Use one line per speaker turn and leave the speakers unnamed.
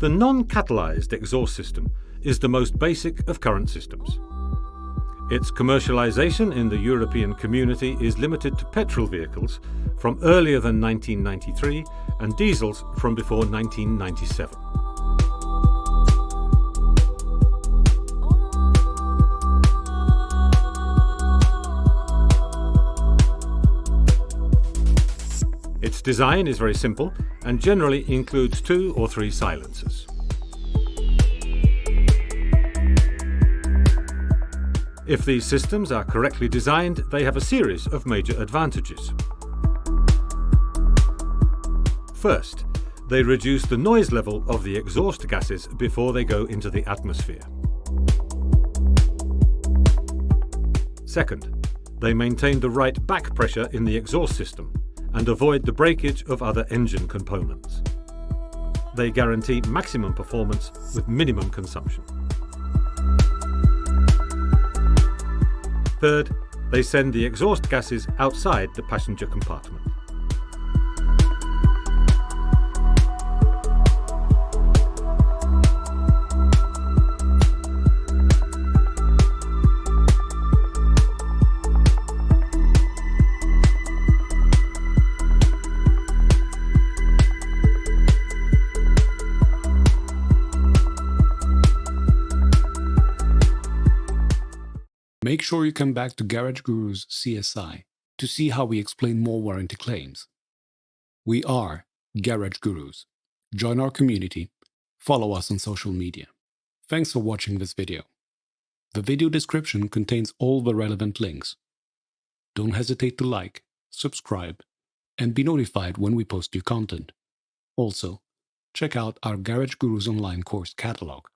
The non-catalyzed exhaust system is the most basic of current systems. Its commercialization in the European community is limited to petrol vehicles from earlier than 1993 and diesels from before 1997. Its design is very simple and generally includes 2 or 3 silencers. If these systems are correctly designed, they have a series of major advantages. First, they reduce the noise level of the exhaust gases before they go into the atmosphere. Second, they maintain the right back pressure in the exhaust system and avoid the breakage of other engine components. They guarantee maximum performance with minimum consumption. Third, they send the exhaust gases outside the passenger compartment.
Make sure you come back to Garage Guru's CSI to see how we explain more warranty claims. We are Garage Gurus. Join our community. Follow us on social media. Thanks for watching this video. The video description contains all the relevant links. Don't hesitate to like, subscribe, and be notified when we post new content. Also, check out our Garage Gurus online course catalog.